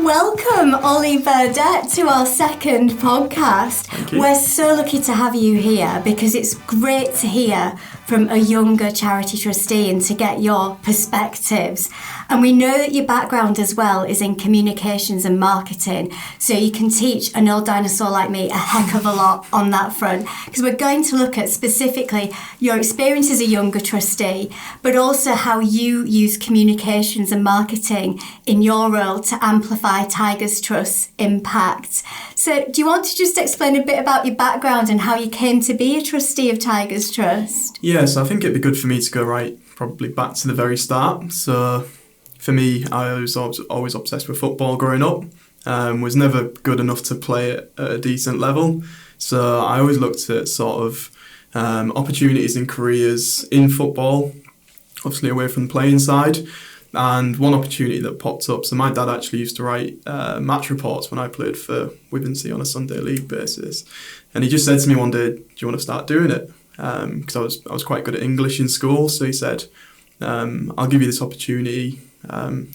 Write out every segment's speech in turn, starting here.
Welcome, Olly Burdett, to our second podcast. Thank you. We're so lucky to have you here because it's great to hear from a younger charity trustee and to get your perspectives. And we know that your background as well is in communications and marketing, so you can teach an old dinosaur like me a heck of a lot on that front, because we're going to look at specifically your experience as a younger trustee, but also how you use communications and marketing in your role to amplify Tigers Trust's impact. So do you want to just explain a bit about your background and how you came to be a trustee of Tigers Trust? Yes, I think it'd be good for me to go probably back to the very start. So for me, I was always obsessed with football growing up. Was never good enough to play at a decent level. So I always looked at sort of opportunities and careers in football, obviously away from the playing side. And one opportunity that popped up, so my dad actually used to write match reports when I played for Wheeldon on a Sunday league basis. And he just said to me one day, do you want to start doing it? Because I was quite good at English in school. So he said, I'll give you this opportunity,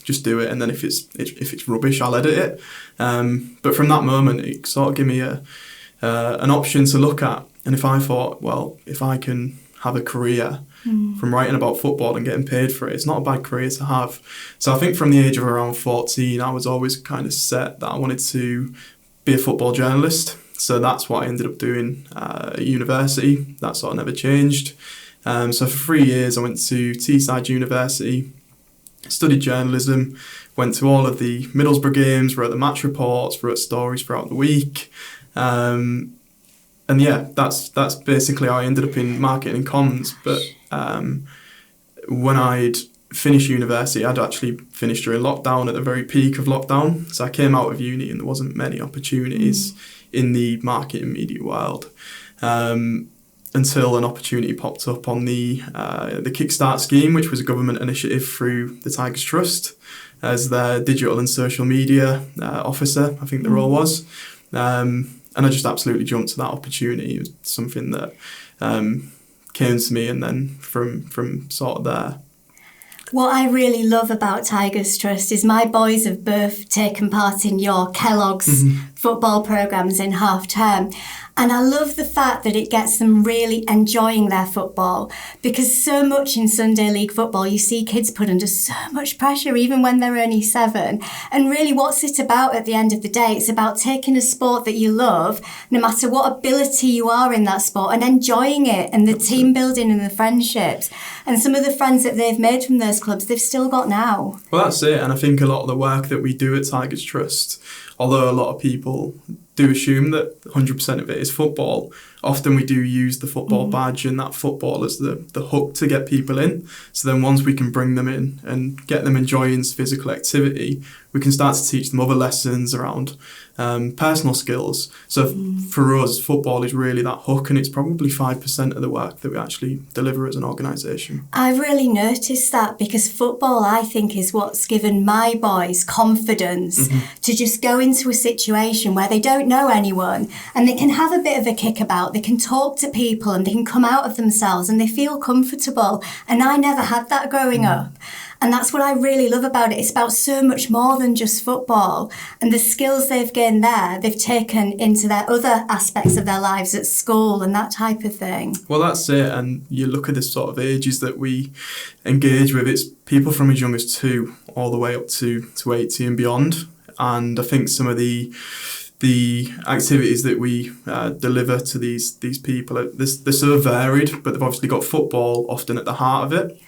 just do it. And then if it's rubbish, I'll edit it. But from that moment, it sort of gave me an option to look at. And if I thought, well, if I can have a career from writing about football and getting paid for it, it's not a bad career to have. So I think from the age of around 14, I was always kind of set that I wanted to be a football journalist. So that's what I ended up doing at university. That sort of never changed. So for 3 years, I went to Teesside University, studied journalism, went to all of the Middlesbrough games, wrote the match reports, wrote stories throughout the week. And yeah, that's basically how I ended up in marketing and comms. But when I'd finished university, I'd actually finished during lockdown at the very peak of lockdown. So I came out of uni and there wasn't many opportunities in the marketing media world until an opportunity popped up on the Kickstart scheme, which was a government initiative through the Tigers Trust as their digital and social media officer, I think the role was. And I just absolutely jumped to that opportunity. It was something that came to me, and then from sort of there. What I really love about Tigers Trust is my boys have both taken part in your Kellogg's football programmes in half-term. And I love the fact that it gets them really enjoying their football, because so much in Sunday League football, you see kids put under so much pressure, even when they're only 7. And really, what's it about at the end of the day? It's about taking a sport that you love, no matter what ability you are in that sport, and enjoying it, and the team building and the friendships. And some of the friends that they've made from those clubs, they've still got now. Well, that's it. And I think a lot of the work that we do at Tigers Trust, although a lot of people do assume that 100% of it is football, often we do use the football badge and that football as the hook to get people in. So then once we can bring them in and get them enjoying physical activity, we can start to teach them other lessons around personal skills. So for us, football is really that hook, and it's probably 5% of the work that we actually deliver as an organisation. I've really noticed that, because football, I think, is what's given my boys confidence to just go into a situation where they don't know anyone and they can have a bit of a kickabout, they can talk to people and they can come out of themselves and they feel comfortable. And I never had that growing up. And that's what I really love about it. It's about so much more than just football. And the skills they've gained there, they've taken into their other aspects of their lives at school and that type of thing. Well, that's it. And you look at the sort of ages that we engage with, it's people from as young as 2 all the way up to 80 and beyond. And I think some of the activities that we deliver to these people, they're so varied, but they've obviously got football often at the heart of it.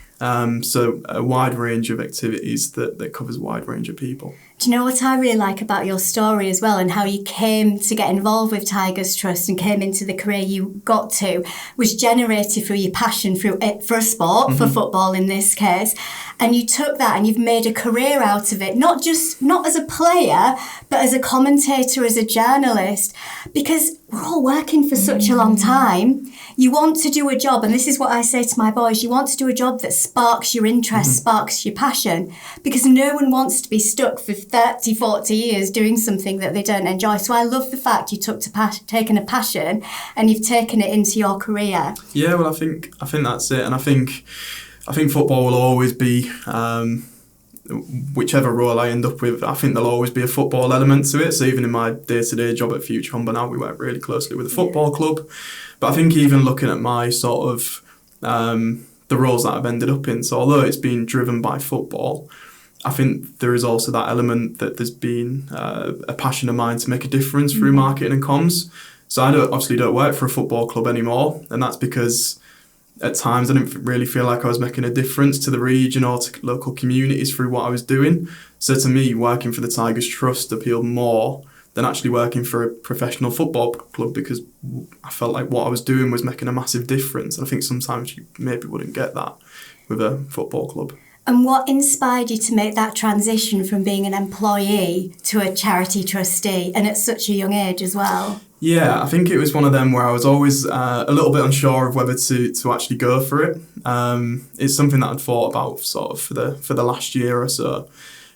So a wide range of activities that covers a wide range of people. Do you know what I really like about your story as well, and how you came to get involved with Tigers Trust and came into the career you got to, was generated through your passion for a sport, for football in this case, and you took that and you've made a career out of it, not as a player, but as a commentator, as a journalist, because we're all working for such a long time. You want to do a job, and this is what I say to my boys, you want to do a job that sparks your interest, sparks your passion, because no one wants to be stuck for 30, 40 years doing something that they don't enjoy. So I love the fact you taken a passion and you've taken it into your career. Yeah, well, I think that's it. And I think football will always be whichever role I end up with, I think there'll always be a football element to it. So even in my day-to-day job at Future Humber now, we work really closely with the football club. But I think even looking at my sort of the roles that I've ended up in, so although it's been driven by football, I think there is also that element that there's been a passion of mine to make a difference through marketing and comms. So I obviously don't work for a football club anymore, and that's because at times I didn't really feel like I was making a difference to the region or to local communities through what I was doing. So to me, working for the Tigers Trust appealed more than actually working for a professional football club, because I felt like what I was doing was making a massive difference. And I think sometimes you maybe wouldn't get that with a football club. And what inspired you to make that transition from being an employee to a charity trustee, and at such a young age as well? Yeah, I think it was one of them where I was always a little bit unsure of whether to actually go for it. It's something that I'd thought about sort of for the last year or so.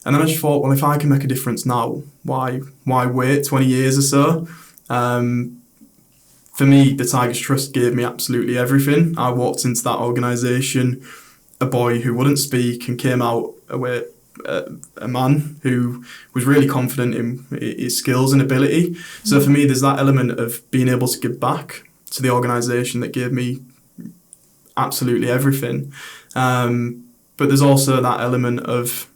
And then I just thought, well, if I can make a difference now, why wait 20 years or so? For me, the Tigers Trust gave me absolutely everything. I walked into that organisation, a boy who wouldn't speak, and came out with a man who was really confident in his skills and ability. So for me, there's that element of being able to give back to the organisation that gave me absolutely everything. But there's also that element of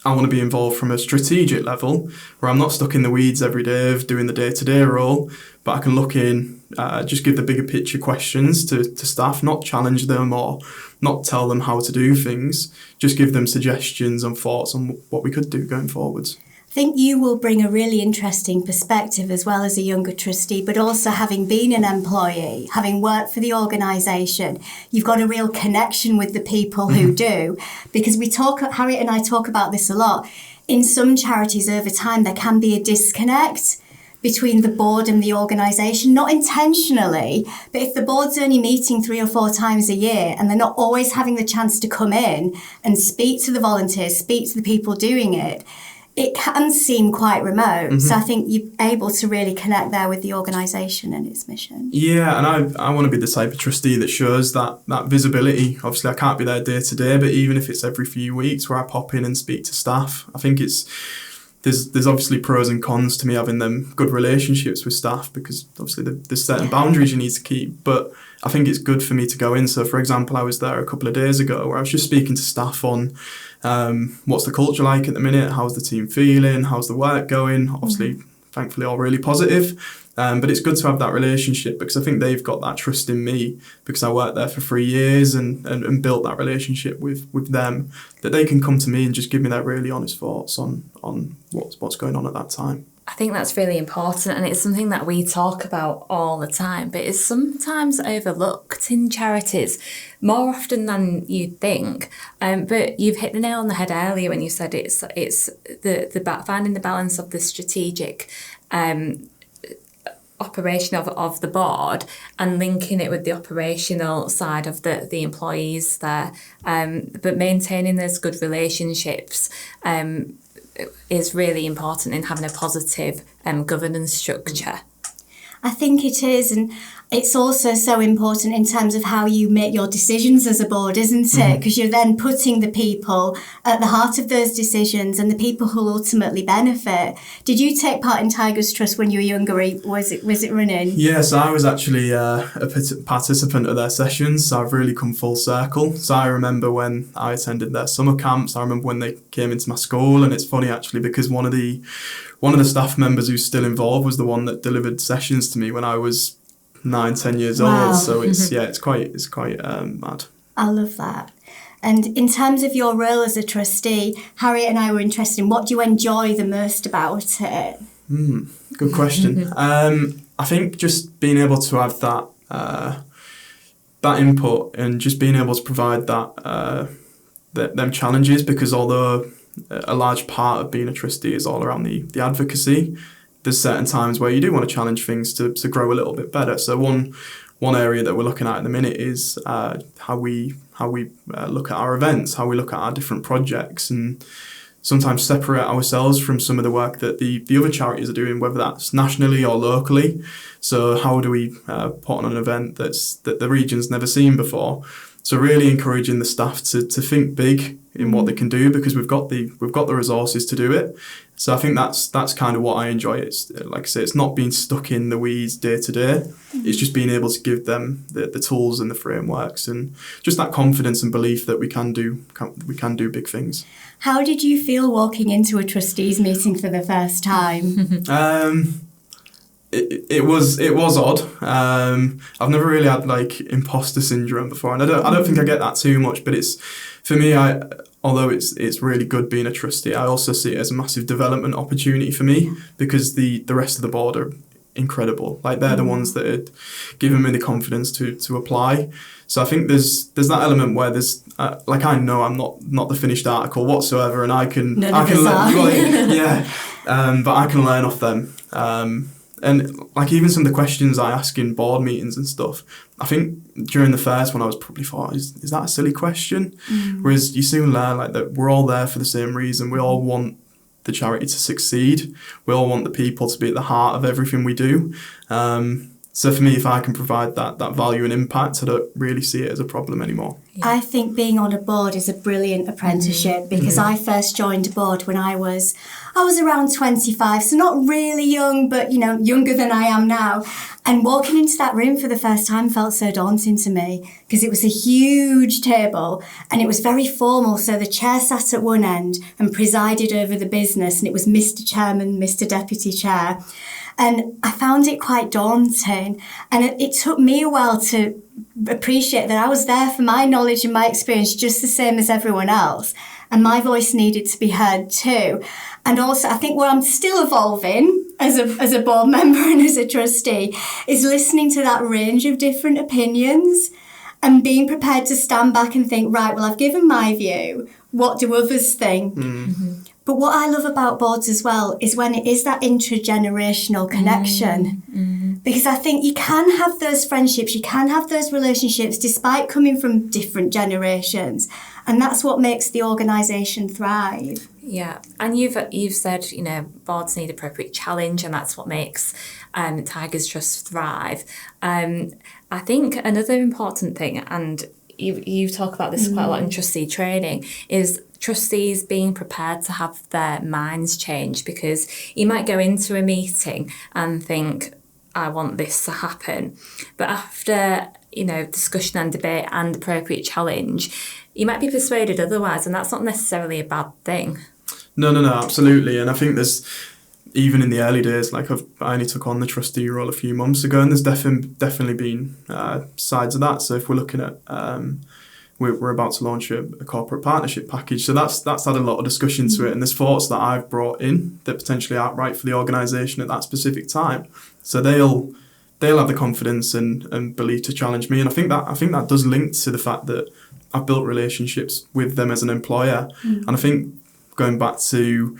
I want to be involved from a strategic level where I'm not stuck in the weeds every day of doing the day-to-day role, but I can look in, just give the bigger picture questions to staff, not challenge them or not tell them how to do things, just give them suggestions and thoughts on what we could do going forwards. I think you will bring a really interesting perspective as well as a younger trustee, but also having been an employee, having worked for the organisation, you've got a real connection with the people who do. Because Harriet and I talk about this a lot. In some charities over time, there can be a disconnect between the board and the organisation, not intentionally, but if the board's only meeting 3 or 4 times a year and they're not always having the chance to come in and speak to the volunteers, speak to the people doing it, it can seem quite remote. So I think you're able to really connect there with the organisation and its mission. Yeah, and I want to be the type of trustee that shows that visibility. Obviously, I can't be there day to day, but even if it's every few weeks where I pop in and speak to staff, I think there's obviously pros and cons to me having them good relationships with staff, because obviously there's certain boundaries you need to keep, but I think it's good for me to go in. So for example, I was there a couple of days ago where I was just speaking to staff on what's the culture like at the minute, how's the team feeling, how's the work going. Obviously, thankfully all really positive, but it's good to have that relationship, because I think they've got that trust in me because I worked there for 3 years and built that relationship with them, that they can come to me and just give me their really honest thoughts on what's going on at that time. I think that's really important, and it's something that we talk about all the time, but it's sometimes overlooked in charities more often than you'd think. But you've hit the nail on the head earlier when you said it's the finding the balance of the strategic operation of the board and linking it with the operational side of the employees there, but maintaining those good relationships is really important in having a positive governance structure. I think it is, and it's also so important in terms of how you make your decisions as a board, isn't it? Because you're then putting the people at the heart of those decisions and the people who will ultimately benefit. Did you take part in Tigers Trust when you were younger? Was it running? Yes, I was actually a participant of their sessions, so I've really come full circle. So I remember when I attended their summer camps, I remember when they came into my school, and it's funny actually because one of the staff members who's still involved was the one that delivered sessions to me when I was 9-10 years old. So it's quite mad. I love that. And in terms of your role as a trustee, Harriet and I were interested in what do you enjoy the most about it? Good question. I think just being able to have that input and just being able to provide them challenges, because although a large part of being a trustee is all around the advocacy, there's certain times where you do want to challenge things to grow a little bit better. So one area that we're looking at the minute is how we look at our events, how we look at our different projects, and sometimes separate ourselves from some of the work that the other charities are doing, whether that's nationally or locally. So how do we put on an event that the region's never seen before? So really encouraging the staff to think big in what they can do, because we've got the resources to do it. So I think that's kind of what I enjoy. It's like I say, it's not being stuck in the weeds day to day. It's just being able to give them the tools and the frameworks, and just that confidence and belief that we can do big things. How did you feel walking into a trustees meeting for the first time? It was odd. I've never really had like imposter syndrome before, and I don't think I get that too much. But it's, for me, although it's really good being a trustee, I also see it as a massive development opportunity for me, because the rest of the board are incredible. Like, they're the ones that are giving me the confidence to apply. So I think there's that element where there's like, I know I'm not the finished article whatsoever, and I can learn. But I can learn off them. And like, even some of the questions I ask in board meetings and stuff, I think during the first one I was probably thought, is that a silly question? Whereas you soon learn like that we're all there for the same reason. We all want the charity to succeed. We all want the people to be at the heart of everything we do. So for me, if I can provide that value and impact, I don't really see it as a problem anymore. Yeah. I think being on a board is a brilliant apprenticeship, because I first joined a board when I was around 25, so not really young, but, you know, younger than I am now. And walking into that room for the first time felt so daunting to me, because it was a huge table and it was very formal. So the chair sat at one end and presided over the business, and it was Mr. Chairman, Mr. Deputy Chair. And I found it quite daunting, and it took me a while to appreciate that I was there for my knowledge and my experience just the same as everyone else, and my voice needed to be heard too. And also, I think where I'm still evolving as a board member and as a trustee is listening to that range of different opinions and being prepared to stand back and think, right, well, I've given my view, what do others think? But what I love about boards as well is when it is that intergenerational connection. Because I think you can have those friendships, you can have those relationships despite coming from different generations. And that's what makes the organisation thrive. Yeah, and you've said, you know, boards need appropriate challenge, and that's what makes Tigers Trust thrive. I think another important thing, and you talk about this quite a lot in trustee training, is trustees being prepared to have their minds changed, because you might go into a meeting and think, I want this to happen. But after, you know, discussion and debate and appropriate challenge, you might be persuaded otherwise, and that's not necessarily a bad thing. No, absolutely. And I think there's, even in the early days, like I only took on the trustee role a few months ago, and there's definitely been sides of that. So if we're looking at, we're about to launch a corporate partnership package, so that's had a lot of discussion to it, and there's thoughts that I've brought in that potentially aren't right for the organisation at that specific time. So they'll have the confidence and belief to challenge me, and I think that does link to the fact that I've built relationships with them as an employer. And I think, going back to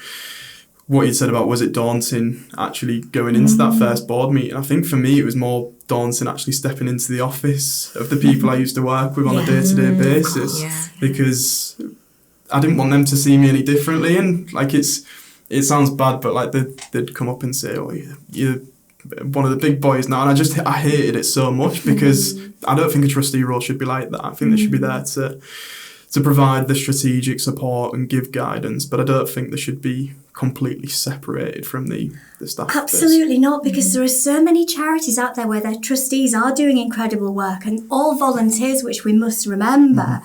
what you said about, was it daunting actually going into that first board meeting? I think for me it was more daunting actually stepping into the office of the people I used to work with on a day-to-day basis, because I didn't want them to see me any differently. And like, it sounds bad, but like they'd come up and say, oh, you're one of the big boys now, and I hated it so much, because I don't think a trustee role should be like that. I think they should be there to provide the strategic support and give guidance, but I don't think they should be completely separated from the staff. Absolutely not, because there are so many charities out there where their trustees are doing incredible work, and all volunteers, which we must remember.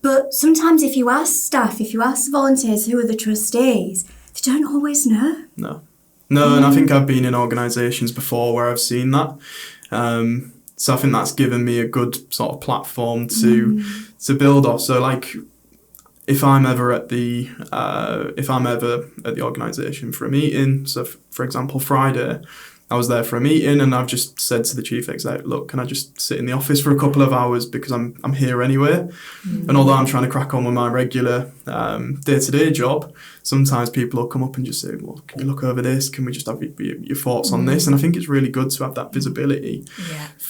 But sometimes if you ask staff, if you ask volunteers who are the trustees, they don't always know. No, and I think I've been in organisations before where I've seen that. So I think that's given me a good sort of platform to build off. So like, if I'm ever at the organisation for a meeting, so for example Friday, I was there for a meeting, and I've just said to the chief exec, look, can I just sit in the office for a couple of hours, because I'm here anyway. And although I'm trying to crack on with my regular day-to-day job, sometimes people will come up and just say, well, can you look over this? Can we just have your thoughts on this? And I think it's really good to have that visibility,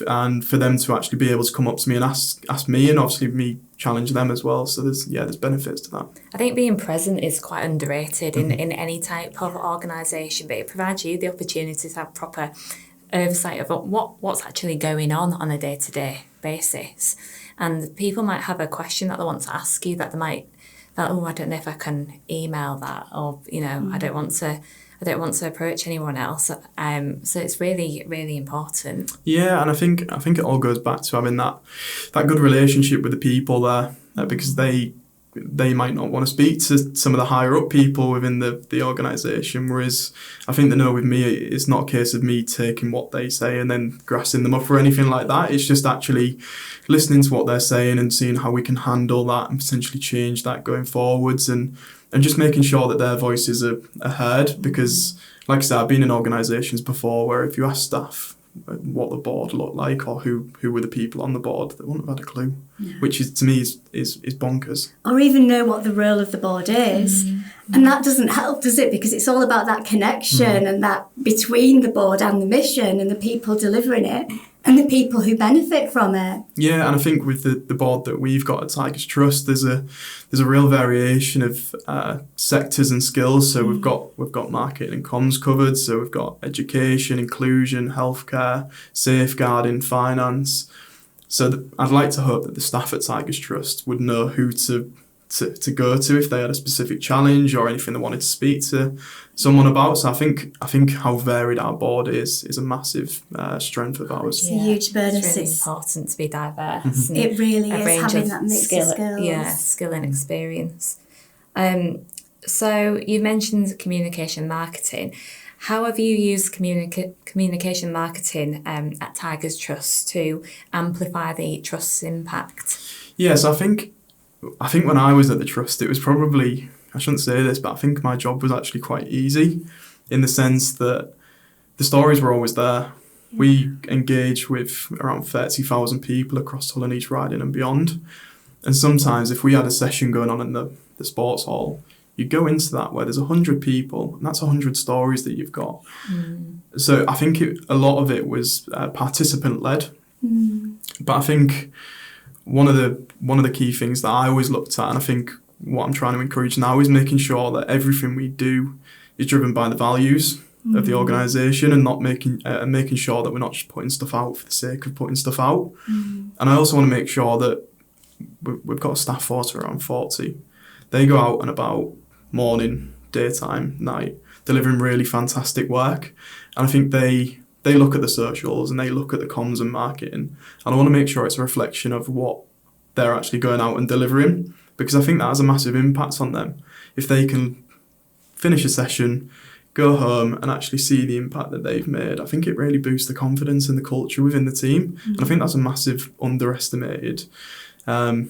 and for them to actually be able to come up to me and ask me, and obviously me challenge them as well. So there's benefits to that. I think being present is quite underrated in any type of organisation, but it provides you the opportunity to have proper oversight of what's actually going on a day-to-day basis. And people might have a question that they want to ask you that they might felt, oh, I don't know if I can email that, or I don't want to approach anyone else. So it's really, really important. Yeah, and I think it all goes back to having that good relationship with the people there, because they might not want to speak to some of the higher up people within the organisation, whereas I think they know with me it's not a case of me taking what they say and then grassing them up or anything like that. It's just actually listening to what they're saying and seeing how we can handle that and potentially change that going forwards, and just making sure that their voices are heard, because like I said, I've been in organisations before where if you ask staff what the board looked like or who were the people on the board, they wouldn't have had a clue, which is to me is bonkers. Or even know what the role of the board is. And that doesn't help, does it? Because it's all about that connection and that between the board and the mission and the people delivering it and the people who benefit from it. Yeah, and I think with the board that we've got at Tigers Trust, there's a real variation of sectors and skills. So we've got marketing and comms covered. So we've got education, inclusion, healthcare, safeguarding, finance. So I'd like to hope that the staff at Tigers Trust would know who to go to if they had a specific challenge or anything they wanted to speak to someone about. So I think how varied our board is a massive strength of ours. It's a huge bonus. It's really important to be diverse. It really a is, range having of that mix of skills. Yeah, skill and experience. So you mentioned communication marketing. How have you used communication marketing at Tigers Trust to amplify the Trust's impact? Yes, I think when I was at the Trust, it was probably, I shouldn't say this, but I think my job was actually quite easy in the sense that the stories were always there. We engage with around 30,000 people across Hull and East Riding and beyond. And sometimes if we had a session going on in the sports hall, you go into that where there's 100 people, and that's 100 stories that you've got. So I think a lot of it was participant-led. But I think one of the key things that I always looked at, and I think what I'm trying to encourage now, is making sure that everything we do is driven by the values of the organisation, and not making sure that we're not just putting stuff out for the sake of putting stuff out. And I also want to make sure that we've got a staff force of around 40. They go out and about morning, daytime, night, delivering really fantastic work. And I think they look at the socials and they look at the comms and marketing, and I want to make sure it's a reflection of what they're actually going out and delivering, because I think that has a massive impact on them. If they can finish a session, go home and actually see the impact that they've made, I think it really boosts the confidence and the culture within the team. And I think that's a massive underestimated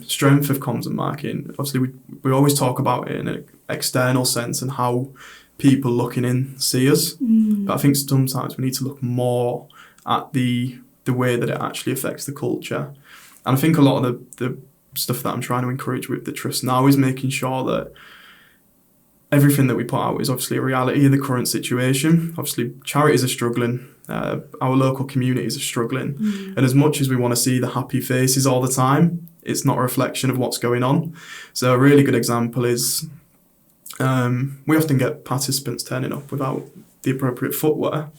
strength of comms and marketing. Obviously, we always talk about it in an external sense and how people looking in see us. But I think sometimes we need to look more at the way that it actually affects the culture. And I think a lot of the stuff that I'm trying to encourage with the Trust now is making sure that everything that we put out is obviously a reality of the current situation. Obviously, charities are struggling. Our local communities are struggling. And as much as we want to see the happy faces all the time, it's not a reflection of what's going on. So a really good example is we often get participants turning up without the appropriate footwear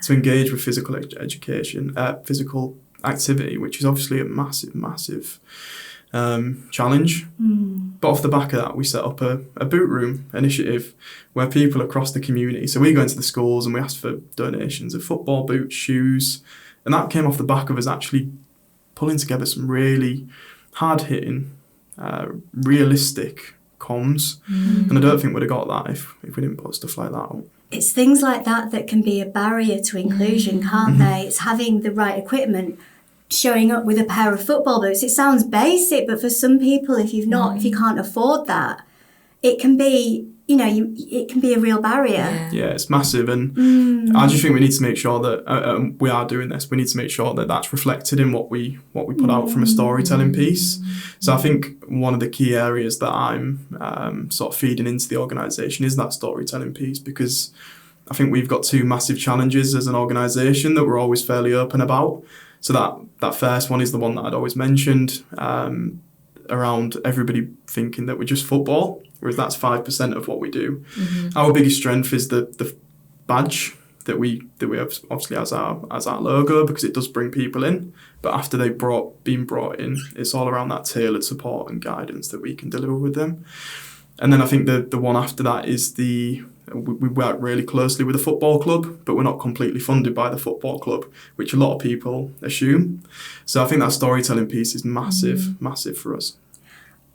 to engage with physical education, physical activity, which is obviously a massive challenge. But off the back of that, we set up a boot room initiative where people across the community, so we go into the schools and we ask for donations of football boots, shoes, and that came off the back of us actually pulling together some really hard-hitting, realistic comms. And I don't think we'd have got that if we didn't put stuff like that out. It's things like that can be a barrier to inclusion, can't they? It's having the right equipment, showing up with a pair of football boots. It sounds basic, but for some people, if you can't afford that, it can be, it can be a real barrier. Yeah, it's massive, and I just think we need to make sure that we are doing this. We need to make sure that that's reflected in what we put out from a storytelling piece. So I think one of the key areas that I'm sort of feeding into the organisation is that storytelling piece, because I think we've got two massive challenges as an organisation that we're always fairly open about. So that first one is the one that I'd always mentioned, around everybody thinking that we're just football, whereas that's 5% of what we do. Our biggest strength is the badge that we have, obviously as our logo, because it does bring people in. But after they've been brought in, it's all around that tailored support and guidance that we can deliver with them. And then I think the one after that is we work really closely with the football club, but we're not completely funded by the football club, which a lot of people assume. So I think that storytelling piece is massive for us.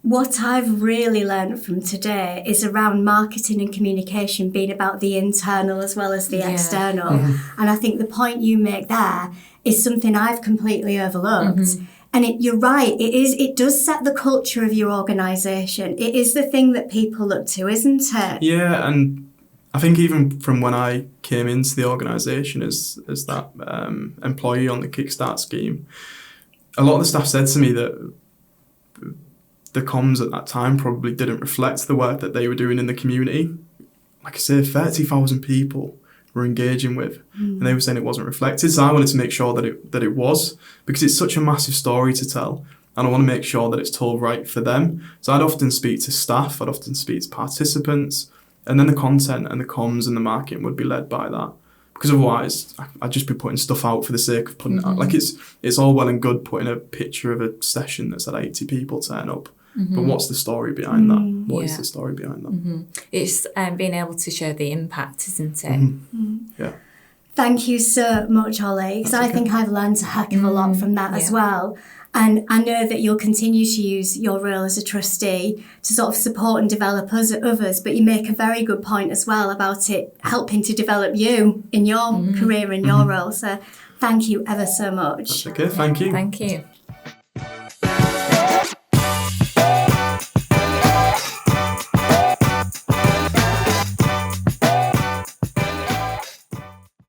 What I've really learned from today is around marketing and communication being about the internal as well as the external. And I think the point you make there is something I've completely overlooked. And you're right, it does set the culture of your organisation. It is the thing that people look to, isn't it? Yeah, and I think even from when I came into the organisation as that employee on the Kickstart scheme, a lot of the staff said to me that the comms at that time probably didn't reflect the work that they were doing in the community. Like I say, 30,000 people were engaging with, and they were saying it wasn't reflected. So I wanted to make sure that it was, because it's such a massive story to tell, and I want to make sure that it's told right for them. So I'd often speak to staff, I'd often speak to participants, and then the content and the comms and the marketing would be led by that. Because otherwise, I'd just be putting stuff out for the sake of putting it out. Like it's all well and good putting a picture of a session that's had 80 people turn up. But what's the story behind that? What is the story behind that? It's being able to show the impact, isn't it? Yeah. Thank you so much, Olly, because I think I've learned a heck of a lot from that as well. And I know that you'll continue to use your role as a trustee to sort of support and develop others, but you make a very good point as well about it helping to develop you in your career and your role. So thank you ever so much. That's okay, thank you. Thank you.